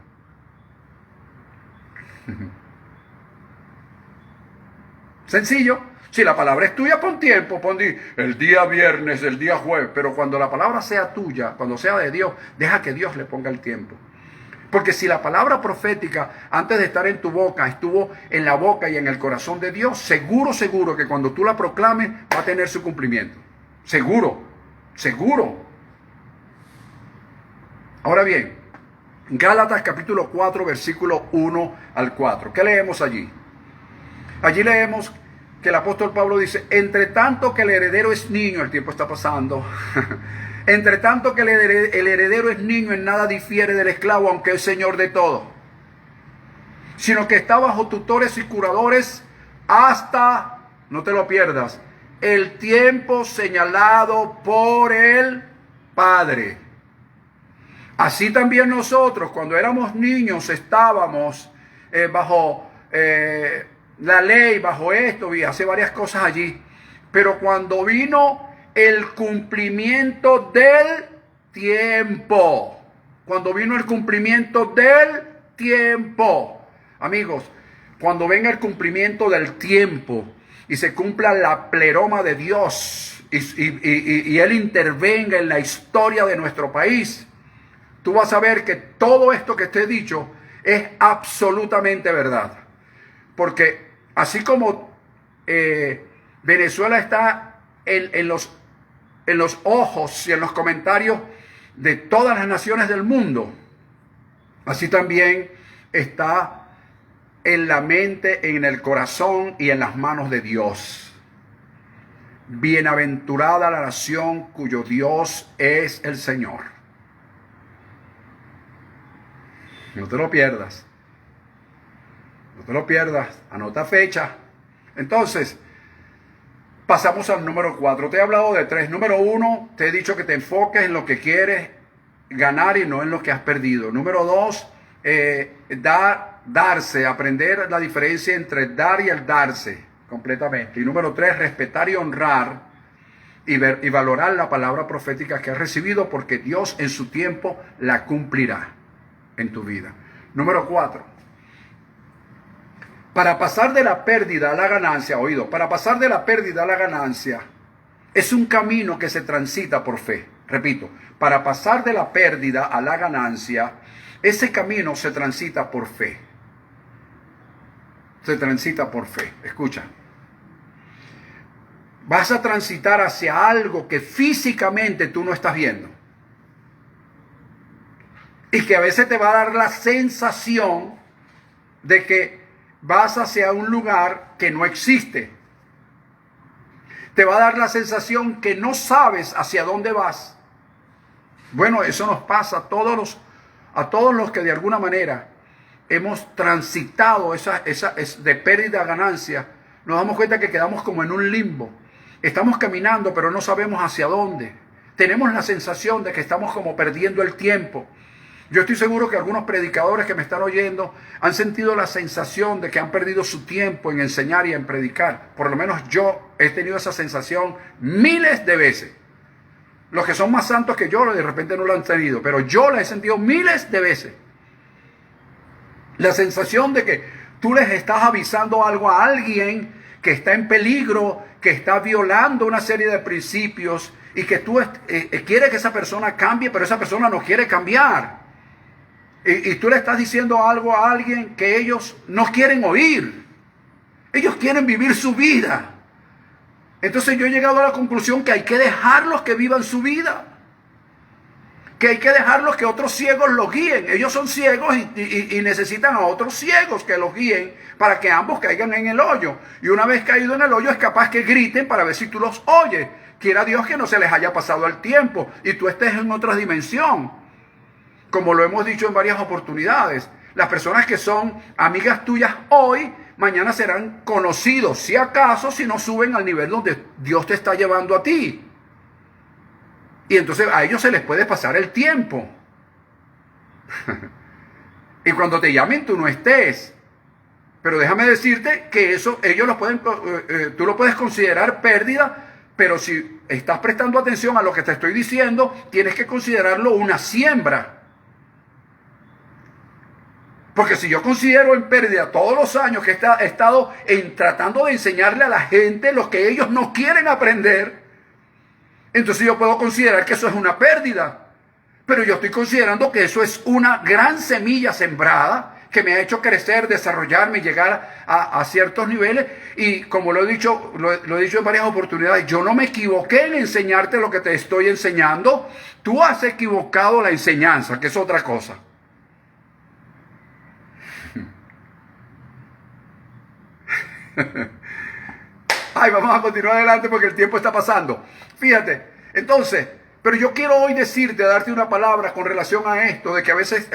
Sencillo. Si la palabra es tuya, pon tiempo, pon el día viernes, el día jueves. Pero cuando la palabra sea tuya, cuando sea de Dios, deja que Dios le ponga el tiempo. Porque si la palabra profética, antes de estar en tu boca, estuvo en la boca y en el corazón de Dios, seguro, seguro que cuando tú la proclames, va a tener su cumplimiento. Seguro, seguro. Ahora bien, Gálatas capítulo 4, versículo 1 al 4. ¿Qué leemos allí? Allí leemos que el apóstol Pablo dice: entre tanto que el heredero es niño, el tiempo está pasando. Entre tanto que el heredero es niño, en nada difiere del esclavo, aunque es señor de todo, sino que está bajo tutores y curadores hasta, no te lo pierdas, el tiempo señalado por el Padre. Así también nosotros, cuando éramos niños, estábamos bajo la ley, bajo esto, y hace varias cosas allí. Pero cuando vino el cumplimiento del tiempo, cuando vino el cumplimiento del tiempo, amigos, cuando venga el cumplimiento del tiempo y se cumpla la pleroma de Dios y Él intervenga en la historia de nuestro país, tú vas a ver que todo esto que te he dicho es absolutamente verdad. Porque así como Venezuela está en los ojos y en los comentarios de todas las naciones del mundo, así también está en la mente, en el corazón y en las manos de Dios. Bienaventurada la nación cuyo Dios es el Señor. No te lo pierdas. No te lo pierdas. Anota fecha. Entonces, pasamos al número 4. Te he hablado de 3. Número 1, te he dicho que te enfoques en lo que quieres ganar y no en lo que has perdido. Número 2, darse, aprender la diferencia entre dar y el darse completamente. Y número 3, respetar y honrar y valorar la palabra profética que has recibido, porque Dios en su tiempo la cumplirá en tu vida. Número 4, para pasar de la pérdida a la ganancia, para pasar de la pérdida a la ganancia, es un camino que se transita por fe. Repito, para pasar de la pérdida a la ganancia, ese camino se transita por fe. Se transita por fe. Escucha. Vas a transitar hacia algo que físicamente tú no estás viendo. Y que a veces te va a dar la sensación de que vas hacia un lugar que no existe. Te va a dar la sensación que no sabes hacia dónde vas. Bueno, eso nos pasa a todos los que de alguna manera hemos transitado esa de pérdida a ganancia. Nos damos cuenta que quedamos como en un limbo. Estamos caminando, pero no sabemos hacia dónde. Tenemos la sensación de que estamos como perdiendo el tiempo. Yo estoy seguro que algunos predicadores que me están oyendo han sentido la sensación de que han perdido su tiempo en enseñar y en predicar. Por lo menos yo he tenido esa sensación miles de veces. Los que son más santos que yo de repente no lo han tenido, pero yo la he sentido miles de veces. La sensación de que tú les estás avisando algo a alguien que está en peligro, que está violando una serie de principios y que tú quieres que esa persona cambie, pero esa persona no quiere cambiar. Y tú le estás diciendo algo a alguien que ellos no quieren oír. Ellos quieren vivir su vida. Entonces yo he llegado a la conclusión que hay que dejarlos que vivan su vida. Que hay que dejarlos que otros ciegos los guíen. Ellos son ciegos y necesitan a otros ciegos que los guíen para que ambos caigan en el hoyo. Y una vez caído en el hoyo es capaz que griten para ver si tú los oyes. Quiera Dios que no se les haya pasado el tiempo y tú estés en otra dimensión. Como lo hemos dicho en varias oportunidades, las personas que son amigas tuyas hoy, mañana serán conocidos, si acaso, si no suben al nivel donde Dios te está llevando a ti. Y entonces a ellos se les puede pasar el tiempo. Y cuando te llamen tú no estés. Pero déjame decirte que eso ellos tú lo puedes considerar pérdida, pero si estás prestando atención a lo que te estoy diciendo, tienes que considerarlo una siembra. Porque si yo considero en pérdida todos los años que he estado tratando de enseñarle a la gente lo que ellos no quieren aprender, entonces yo puedo considerar que eso es una pérdida. Pero yo estoy considerando que eso es una gran semilla sembrada que me ha hecho crecer, desarrollarme, llegar a ciertos niveles. Y como lo he dicho en varias oportunidades, yo no me equivoqué en enseñarte lo que te estoy enseñando. Tú has equivocado la enseñanza, que es otra cosa. Ay, vamos a continuar adelante porque el tiempo está pasando. Fíjate, entonces, pero yo quiero hoy darte una palabra con relación a esto, de que a veces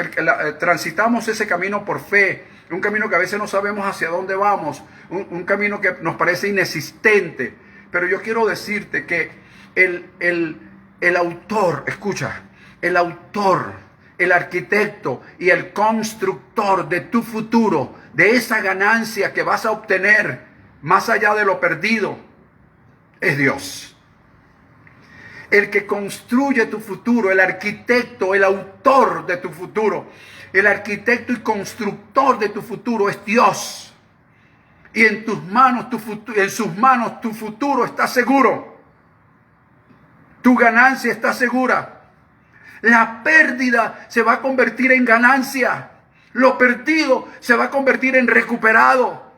transitamos ese camino por fe, un camino que a veces no sabemos hacia dónde vamos, un camino que nos parece inexistente. Pero yo quiero decirte que el autor, escucha, el autor el arquitecto y el constructor de tu futuro, de esa ganancia que vas a obtener más allá de lo perdido, es Dios. El que construye tu futuro, el arquitecto, el autor de tu futuro, el arquitecto y constructor de tu futuro es Dios. Y en tus manos, en sus manos, tu futuro está seguro. Tu ganancia está segura. La pérdida se va a convertir en ganancia. Lo perdido se va a convertir en recuperado.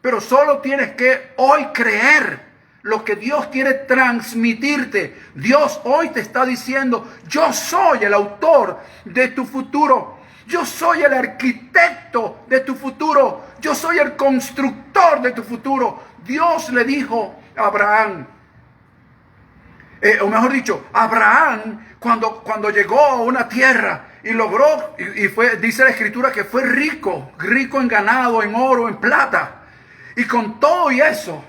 Pero solo tienes que hoy creer lo que Dios quiere transmitirte. Dios hoy te está diciendo: yo soy el autor de tu futuro. Yo soy el arquitecto de tu futuro. Yo soy el constructor de tu futuro. Dios le dijo a Abraham, o mejor dicho, Abraham cuando llegó a una tierra y logró, y fue, dice la escritura que fue rico en ganado, en oro, en plata. Y con todo y eso,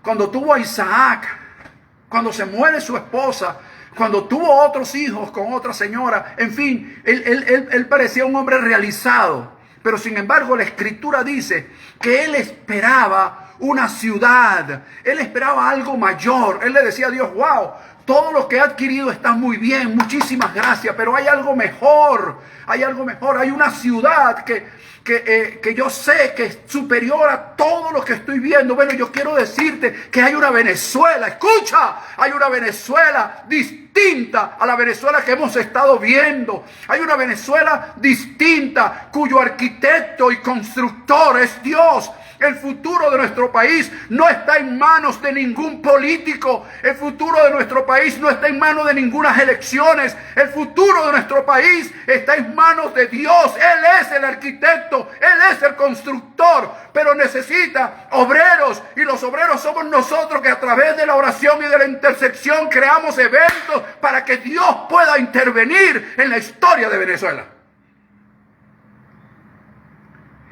cuando tuvo a Isaac, cuando se muere su esposa, cuando tuvo otros hijos con otra señora, en fin, él parecía un hombre realizado. Pero sin embargo la escritura dice que él esperaba una ciudad, él esperaba algo mayor. Él le decía a Dios: wow, todo lo que he adquirido está muy bien, muchísimas gracias, pero hay algo mejor, hay algo mejor, hay una ciudad que yo sé que es superior a todo lo que estoy viendo. Bueno, yo quiero decirte que hay una Venezuela, escucha, hay una Venezuela distinta a la Venezuela que hemos estado viendo. Hay una Venezuela distinta cuyo arquitecto y constructor es Dios. El futuro de nuestro país no está en manos de ningún político. El futuro de nuestro país no está en manos de ninguna elecciones. El futuro de nuestro país está en manos de Dios. Él es el arquitecto, Él es el constructor, pero necesita obreros, y los obreros somos nosotros, que a través de la oración y de la intersección creamos eventos para que Dios pueda intervenir en la historia de Venezuela.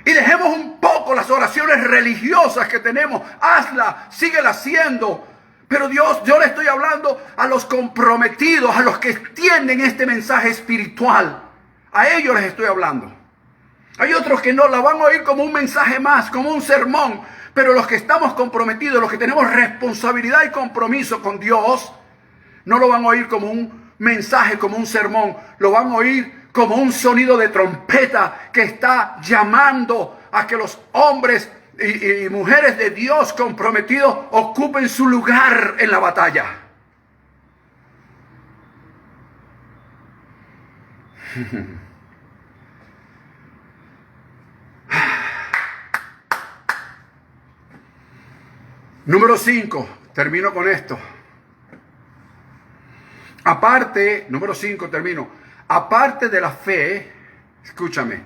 Y dejemos un poco las oraciones religiosas que tenemos. Hazla, síguela haciendo. Pero Dios, yo le estoy hablando a los comprometidos, a los que entienden este mensaje espiritual. A ellos les estoy hablando. Hay otros que no la van a oír como un mensaje más, como un sermón. Pero los que estamos comprometidos, los que tenemos responsabilidad y compromiso con Dios, no lo van a oír como un mensaje, como un sermón. Lo van a oír como un sonido de trompeta que está llamando a que los hombres y mujeres de Dios comprometidos ocupen su lugar en la batalla. Número 5, termino con esto. Aparte de la fe, escúchame,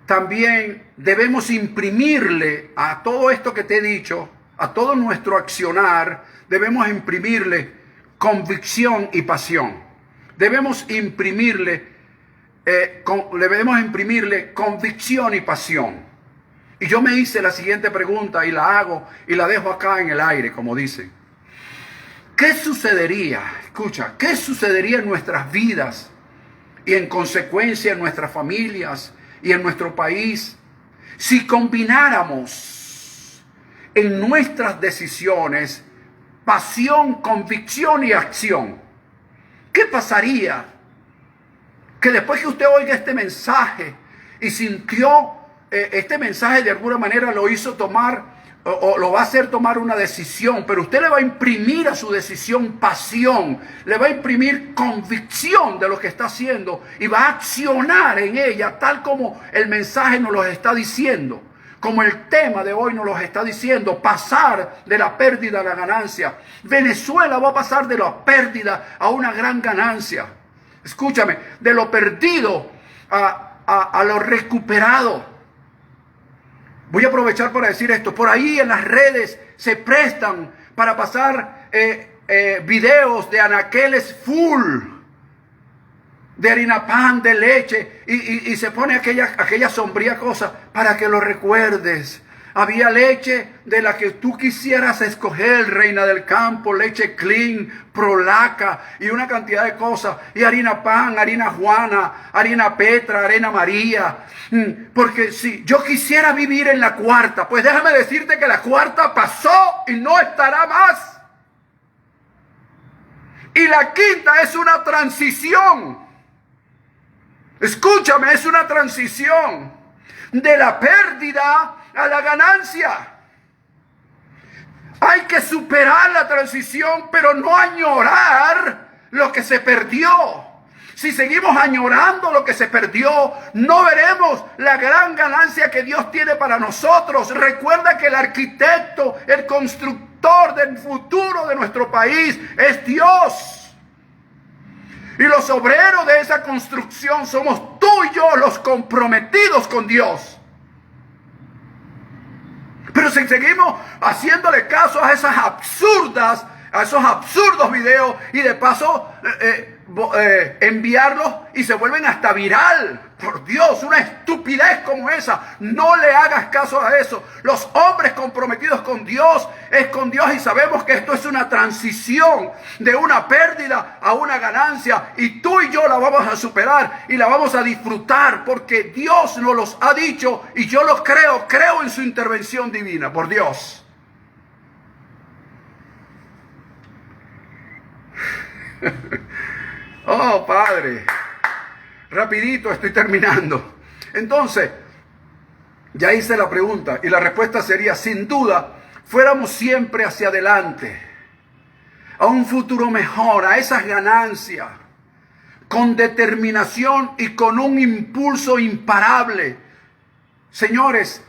también debemos imprimirle a todo esto que te he dicho, a todo nuestro accionar, debemos imprimirle convicción y pasión. Debemos imprimirle convicción y pasión. Y yo me hice la siguiente pregunta y la hago y la dejo acá en el aire, como dicen. ¿Qué sucedería? Escucha, ¿qué sucedería en nuestras vidas y en consecuencia en nuestras familias y en nuestro país si combináramos en nuestras decisiones pasión, convicción y acción? ¿Qué pasaría? Que después que usted oiga este mensaje y sintió este mensaje, de alguna manera lo hizo tomar o lo va a hacer tomar una decisión, pero usted le va a imprimir a su decisión pasión, le va a imprimir convicción de lo que está haciendo y va a accionar en ella tal como el mensaje nos lo está diciendo, como el tema de hoy nos lo está diciendo: pasar de la pérdida a la ganancia. Venezuela va a pasar de la pérdida a una gran ganancia. Escúchame, de lo perdido a lo recuperado. Voy a aprovechar para decir esto. Por ahí en las redes se prestan para pasar videos de anaqueles full, de harina pan, de leche, y se pone aquella sombría cosa para que lo recuerdes. Había leche de la que tú quisieras escoger, reina del campo, leche clean, prolaca y una cantidad de cosas. Y harina pan, harina Juana, harina Petra, harina María. Porque si yo quisiera vivir en la cuarta, pues déjame decirte que la cuarta pasó y no estará más. Y la quinta es una transición. Escúchame, es una transición de la pérdida a la ganancia. Hay que superar la transición, pero no añorar lo que se perdió. Si seguimos añorando lo que se perdió, no veremos la gran ganancia que Dios tiene para nosotros. Recuerda que el arquitecto, el constructor del futuro de nuestro país es Dios. Y los obreros de esa construcción somos tú y yo, los comprometidos con Dios. Pero si seguimos haciéndole caso a esos absurdos videos y de paso enviarlos y se vuelven hasta viral. Por Dios, una estupidez como esa. No le hagas caso a eso. Los hombres comprometidos con Dios es con Dios y sabemos que esto es una transición de una pérdida a una ganancia y tú y yo la vamos a superar y la vamos a disfrutar porque Dios nos los ha dicho y yo lo creo en su intervención divina, por Dios. Oh, Padre, rapidito estoy terminando. Entonces, ya hice la pregunta y la respuesta sería, sin duda, fuéramos siempre hacia adelante, a un futuro mejor, a esas ganancias, con determinación y con un impulso imparable. Señores,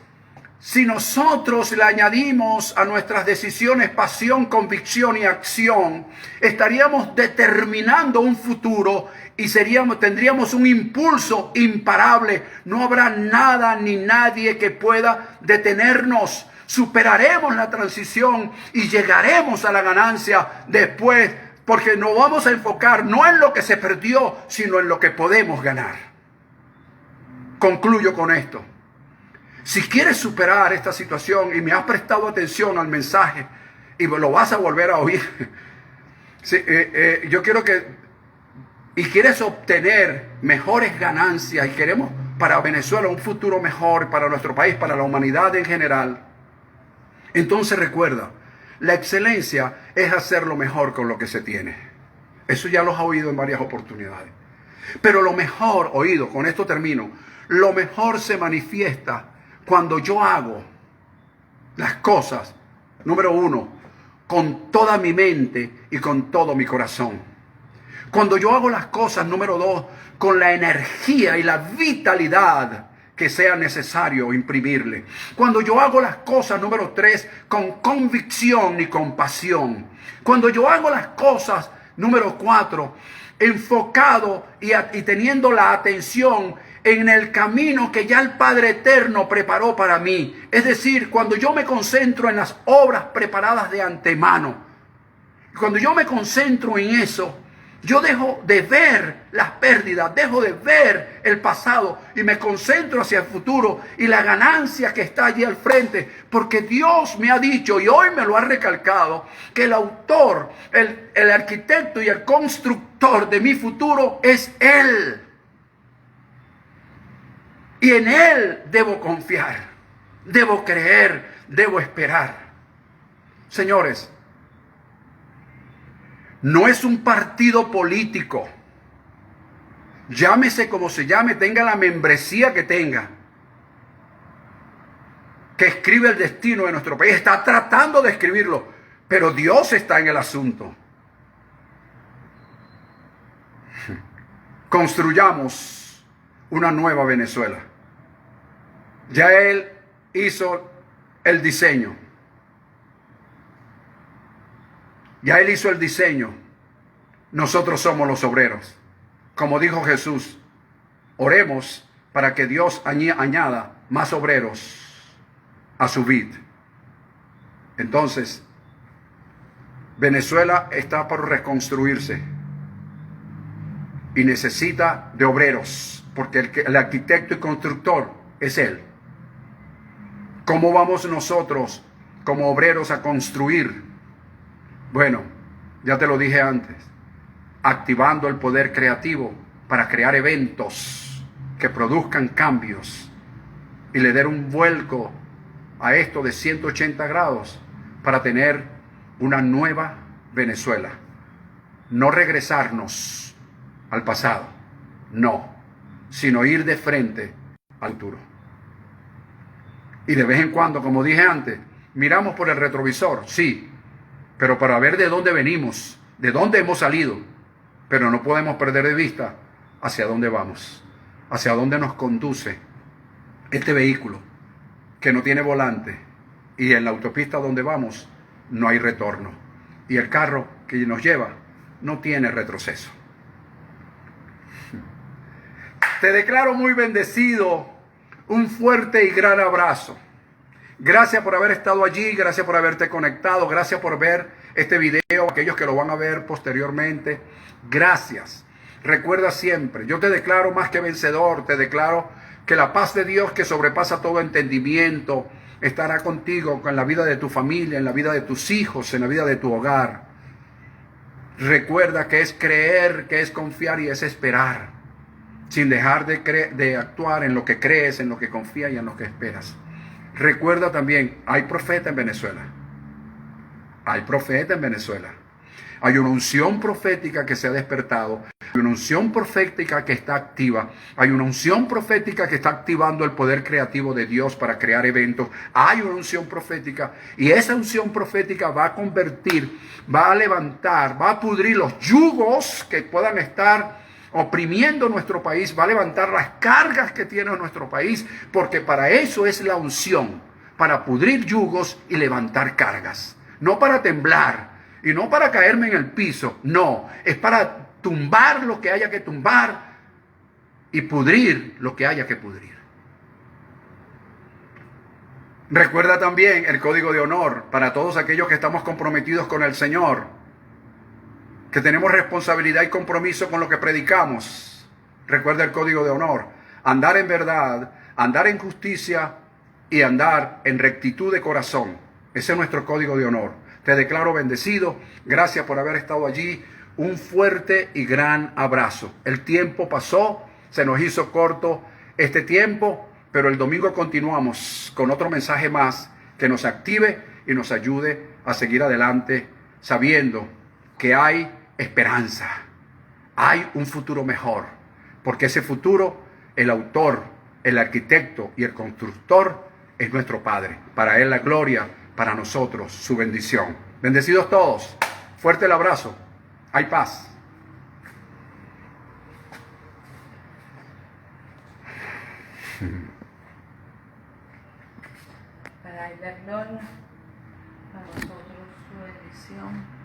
si nosotros le añadimos a nuestras decisiones pasión, convicción y acción, estaríamos determinando un futuro y tendríamos un impulso imparable. No habrá nada ni nadie que pueda detenernos. Superaremos la transición y llegaremos a la ganancia después, porque nos vamos a enfocar no en lo que se perdió, sino en lo que podemos ganar. Concluyo con esto. Si quieres superar esta situación y me has prestado atención al mensaje y lo vas a volver a oír, yo quiero y quieres obtener mejores ganancias y queremos para Venezuela un futuro mejor, para nuestro país, para la humanidad en general, entonces recuerda, la excelencia es hacer lo mejor con lo que se tiene. Eso ya lo has oído en varias oportunidades. Pero lo mejor, oído, con esto termino, lo mejor se manifiesta cuando yo hago las cosas, número uno, con toda mi mente y con todo mi corazón. Cuando yo hago las cosas, número dos, con la energía y la vitalidad que sea necesario imprimirle. Cuando yo hago las cosas, número tres, con convicción y compasión. Cuando yo hago las cosas, número cuatro, enfocado y teniendo la atención en el camino que ya el Padre Eterno preparó para mí. Es decir, cuando yo me concentro en las obras preparadas de antemano, cuando yo me concentro en eso, yo dejo de ver las pérdidas, dejo de ver el pasado y me concentro hacia el futuro y la ganancia que está allí al frente, porque Dios me ha dicho y hoy me lo ha recalcado que el autor, el arquitecto y el constructor de mi futuro es Él. Y en Él debo confiar, debo creer, debo esperar. Señores, no es un partido político. Llámese como se llame, tenga la membresía que tenga, que escribe el destino de nuestro país. Está tratando de escribirlo, pero Dios está en el asunto. Construyamos una nueva Venezuela. Ya Él hizo el diseño. Ya Él hizo el diseño. Nosotros somos los obreros. Como dijo Jesús, oremos para que Dios añada más obreros a su vid. Entonces, Venezuela está por reconstruirse y necesita de obreros, porque el arquitecto y constructor es Él. ¿Cómo vamos nosotros como obreros a construir? Bueno, ya te lo dije antes, activando el poder creativo para crear eventos que produzcan cambios y le den un vuelco a esto de 180 grados para tener una nueva Venezuela. No regresarnos al pasado, no, sino ir de frente al futuro. Y de vez en cuando, como dije antes, miramos por el retrovisor, sí, pero para ver de dónde venimos, de dónde hemos salido, pero no podemos perder de vista hacia dónde vamos, hacia dónde nos conduce este vehículo que no tiene volante y en la autopista donde vamos no hay retorno y el carro que nos lleva no tiene retroceso. Te declaro muy bendecido, un fuerte y gran abrazo. Gracias por haber estado allí, gracias por haberte conectado, gracias por ver este video, aquellos que lo van a ver posteriormente. Gracias. Recuerda siempre, yo te declaro más que vencedor, te declaro que la paz de Dios que sobrepasa todo entendimiento estará contigo en la vida de tu familia, en la vida de tus hijos, en la vida de tu hogar. Recuerda que es creer, que es confiar y es esperar, sin dejar de actuar en lo que crees, en lo que confías y en lo que esperas. Recuerda también, hay profeta en Venezuela. Hay profeta en Venezuela. Hay una unción profética que se ha despertado. Hay una unción profética que está activa. Hay una unción profética que está activando el poder creativo de Dios para crear eventos. Hay una unción profética y esa unción profética va a convertir, va a levantar, va a pudrir los yugos que puedan estar oprimiendo nuestro país, va a levantar las cargas que tiene nuestro país, porque para eso es la unción, para pudrir yugos y levantar cargas, no para temblar y no para caerme en el piso, no, es para tumbar lo que haya que tumbar y pudrir lo que haya que pudrir. Recuerda también el código de honor para todos aquellos que estamos comprometidos con el Señor, que tenemos responsabilidad y compromiso con lo que predicamos. Recuerda el código de honor: andar en verdad, andar en justicia y andar en rectitud de corazón. Ese es nuestro código de honor. Te declaro bendecido. Gracias por haber estado allí. Un fuerte y gran abrazo. El tiempo pasó, se nos hizo corto este tiempo, pero el domingo continuamos con otro mensaje más que nos active y nos ayude a seguir adelante, sabiendo que hay esperanza, hay un futuro mejor, porque ese futuro, el autor, el arquitecto y el constructor es nuestro Padre. Para Él la gloria, para nosotros su bendición. Bendecidos todos, fuerte el abrazo, hay paz. Para Él la gloria, para nosotros su bendición.